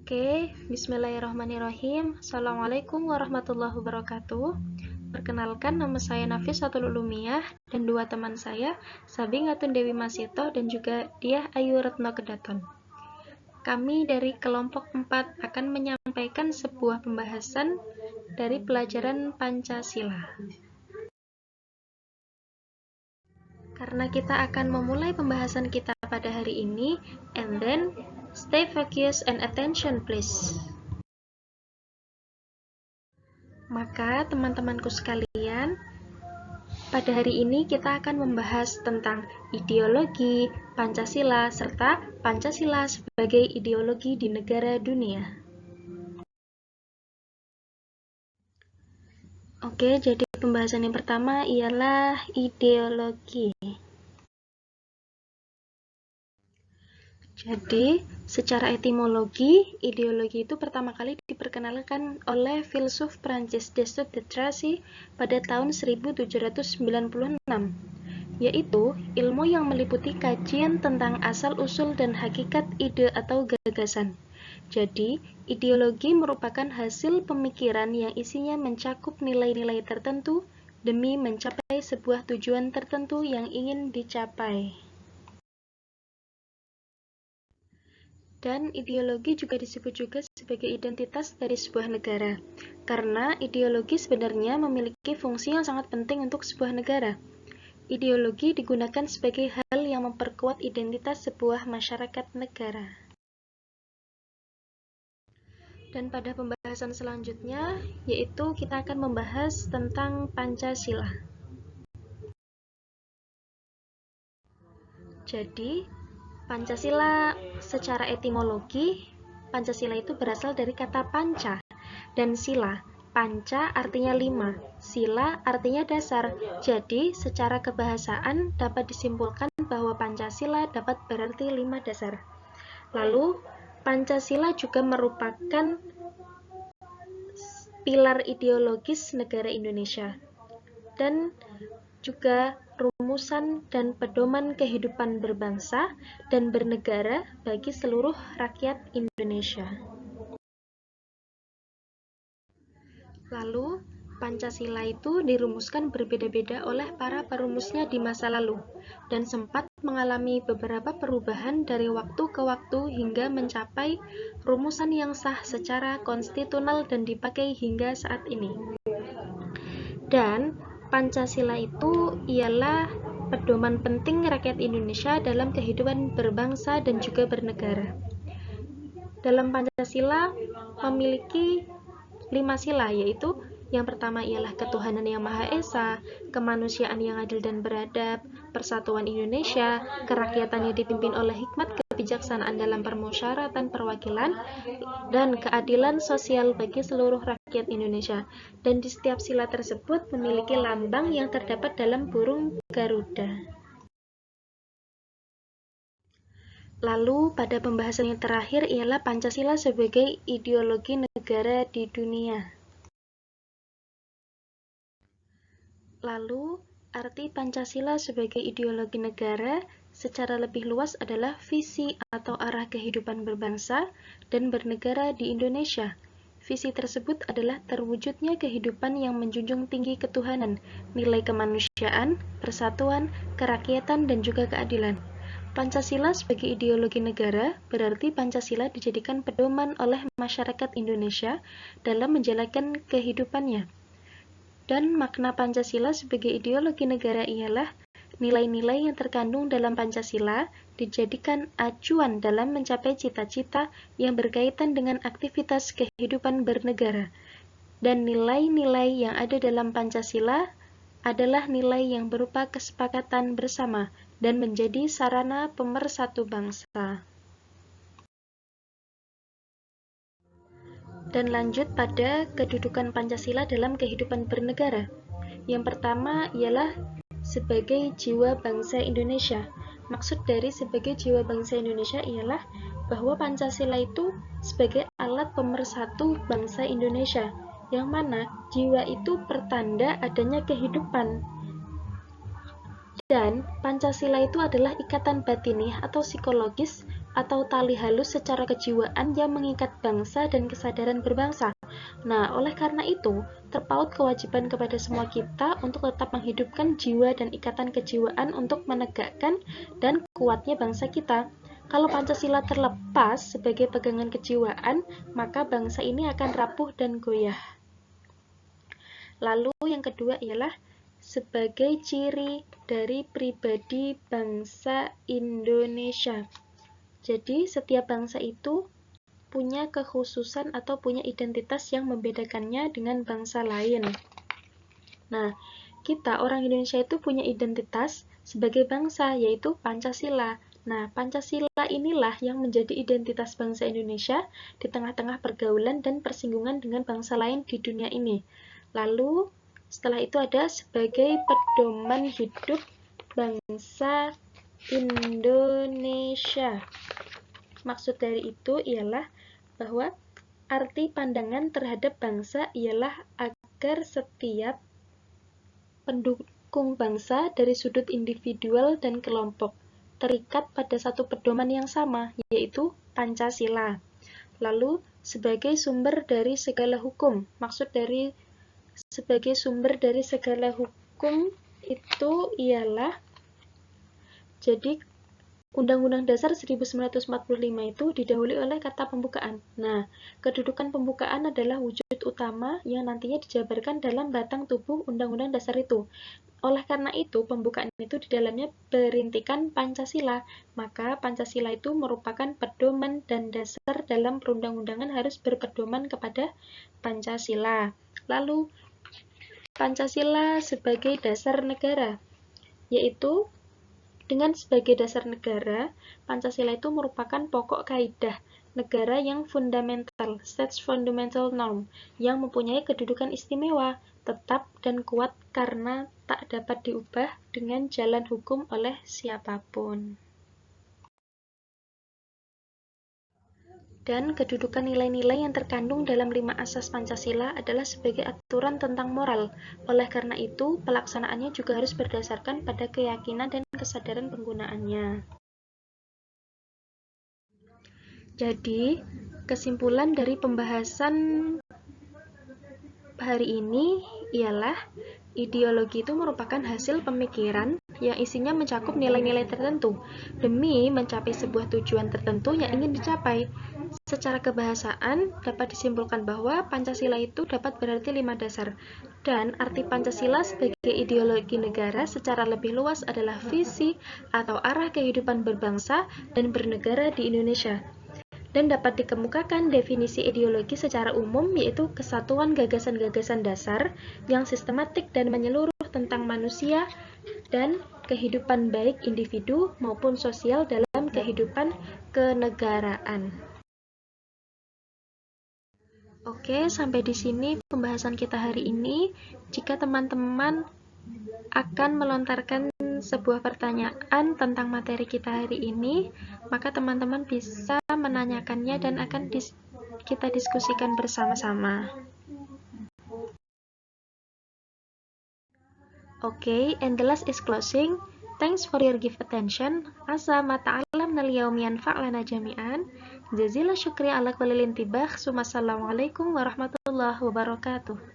Oke, bismillahirrahmanirrahim. Assalamualaikum warahmatullahi wabarakatuh. Perkenalkan, nama saya Nafis Satul Ulumiyah dan dua teman saya, Sabingatun Dewi Masito dan juga Diah Ayu Retno Kedaton. Kami dari kelompok 4 akan menyampaikan sebuah pembahasan dari pelajaran Pancasila. Karena kita akan memulai pembahasan kita pada hari ini, and then stay focused and attention please. Maka teman-temanku sekalian, pada hari ini kita akan membahas tentang ideologi Pancasila serta Pancasila sebagai ideologi di negara dunia. Oke, jadi pembahasan yang pertama ialah ideologi. Jadi, secara etimologi, ideologi itu pertama kali diperkenalkan oleh filsuf Prancis Destutt de Tracy pada tahun 1796, yaitu ilmu yang meliputi kajian tentang asal-usul dan hakikat ide atau gagasan. Jadi, ideologi merupakan hasil pemikiran yang isinya mencakup nilai-nilai tertentu demi mencapai sebuah tujuan tertentu yang ingin dicapai. Dan ideologi juga disebut juga sebagai identitas dari sebuah negara, karena ideologi sebenarnya memiliki fungsi yang sangat penting untuk sebuah negara. Ideologi digunakan sebagai hal yang memperkuat identitas sebuah masyarakat negara. Dan pada pembahasan selanjutnya, yaitu kita akan membahas tentang Pancasila. Jadi, Pancasila secara etimologi, Pancasila itu berasal dari kata panca dan sila. Panca artinya 5, sila artinya dasar. Jadi, secara kebahasaan dapat disimpulkan bahwa Pancasila dapat berarti 5 dasar. Lalu, Pancasila juga merupakan pilar ideologis negara Indonesia dan juga rumusan dan pedoman kehidupan berbangsa dan bernegara bagi seluruh rakyat Indonesia. Lalu, Pancasila itu dirumuskan berbeda-beda oleh para perumusnya di masa lalu dan sempat mengalami beberapa perubahan dari waktu ke waktu hingga mencapai rumusan yang sah secara konstitusional dan dipakai hingga saat ini. Dan Pancasila itu ialah pedoman penting rakyat Indonesia dalam kehidupan berbangsa dan juga bernegara. Dalam Pancasila memiliki 5 sila, yaitu yang pertama ialah ketuhanan yang Maha Esa, kemanusiaan yang adil dan beradab, persatuan Indonesia, kerakyatan yang dipimpin oleh hikmat kebijaksanaan dalam permusyawaratan perwakilan, dan keadilan sosial bagi seluruh rakyat Indonesia. Dan di setiap sila tersebut memiliki lambang yang terdapat dalam burung Garuda. Lalu pada pembahasan yang terakhir ialah Pancasila sebagai ideologi negara di dunia. Lalu, arti Pancasila sebagai ideologi negara secara lebih luas adalah visi atau arah kehidupan berbangsa dan bernegara di Indonesia. Visi tersebut adalah terwujudnya kehidupan yang menjunjung tinggi ketuhanan, nilai kemanusiaan, persatuan, kerakyatan, dan juga keadilan. Pancasila sebagai ideologi negara berarti Pancasila dijadikan pedoman oleh masyarakat Indonesia dalam menjalankan kehidupannya. Dan makna Pancasila sebagai ideologi negara ialah nilai-nilai yang terkandung dalam Pancasila dijadikan acuan dalam mencapai cita-cita yang berkaitan dengan aktivitas kehidupan bernegara. Dan nilai-nilai yang ada dalam Pancasila adalah nilai yang berupa kesepakatan bersama dan menjadi sarana pemersatu bangsa. Dan lanjut pada kedudukan Pancasila dalam kehidupan bernegara. Yang pertama ialah sebagai jiwa bangsa Indonesia. Maksud dari sebagai jiwa bangsa Indonesia ialah bahwa Pancasila itu sebagai alat pemersatu bangsa Indonesia, yang mana jiwa itu pertanda adanya kehidupan. Dan Pancasila itu adalah ikatan batiniah atau psikologis atau tali halus secara kejiwaan yang mengikat bangsa dan kesadaran berbangsa. Nah, oleh karena itu, terpaut kewajiban kepada semua kita untuk tetap menghidupkan jiwa dan ikatan kejiwaan untuk menegakkan dan kuatnya bangsa kita. Kalau Pancasila terlepas sebagai pegangan kejiwaan, maka bangsa ini akan rapuh dan goyah. Lalu yang kedua ialah sebagai ciri dari pribadi bangsa Indonesia. Jadi, setiap bangsa itu punya kekhususan atau punya identitas yang membedakannya dengan bangsa lain. Nah, kita orang Indonesia itu punya identitas sebagai bangsa, yaitu Pancasila. Nah, Pancasila inilah yang menjadi identitas bangsa Indonesia di tengah-tengah pergaulan dan persinggungan dengan bangsa lain di dunia ini. Lalu, setelah itu ada sebagai pedoman hidup bangsa Indonesia. Maksud dari itu ialah bahwa arti pandangan terhadap bangsa ialah agar setiap pendukung bangsa dari sudut individual dan kelompok terikat pada satu pedoman yang sama, yaitu Pancasila. Lalu, sebagai sumber dari segala hukum, maksud dari sebagai sumber dari segala hukum itu ialah, jadi Undang-Undang Dasar 1945 itu didahului oleh kata pembukaan. Nah, kedudukan pembukaan adalah wujud utama yang nantinya dijabarkan dalam batang tubuh Undang-Undang Dasar itu. Oleh karena itu, pembukaan itu di dalamnya berintikan Pancasila. Maka Pancasila itu merupakan pedoman dan dasar dalam perundang-undangan harus berpedoman kepada Pancasila. Lalu, Pancasila sebagai dasar negara, yaitu dengan sebagai dasar negara, Pancasila itu merupakan pokok kaidah negara yang fundamental, state's fundamental norm, yang mempunyai kedudukan istimewa, tetap dan kuat karena tak dapat diubah dengan jalan hukum oleh siapapun. Dan kedudukan nilai-nilai yang terkandung dalam 5 asas Pancasila adalah sebagai aturan tentang moral. Oleh karena itu, pelaksanaannya juga harus berdasarkan pada keyakinan dan kesadaran penggunaannya. Jadi, kesimpulan dari pembahasan hari ini ialah ideologi itu merupakan hasil pemikiran yang isinya mencakup nilai-nilai tertentu demi mencapai sebuah tujuan tertentu yang ingin dicapai. Secara kebahasaan, dapat disimpulkan bahwa Pancasila itu dapat berarti 5 dasar, dan arti Pancasila sebagai ideologi negara secara lebih luas adalah visi atau arah kehidupan berbangsa dan bernegara di Indonesia. Dan dapat dikemukakan definisi ideologi secara umum, yaitu kesatuan gagasan-gagasan dasar yang sistematik dan menyeluruh tentang manusia dan kehidupan baik individu maupun sosial dalam kehidupan kenegaraan. Oke, sampai di sini pembahasan kita hari ini. Jika teman-teman akan melontarkan sebuah pertanyaan tentang materi kita hari ini, maka teman-teman bisa menanyakannya dan akan kita diskusikan bersama-sama. Okay, and the last is closing. Thanks for your give attention. Asa ma ta'allamna al-yawm yanfa'lana jami'an. Jazila syukri ala kulli intibah. Assalamualaikum warahmatullahi wabarakatuh.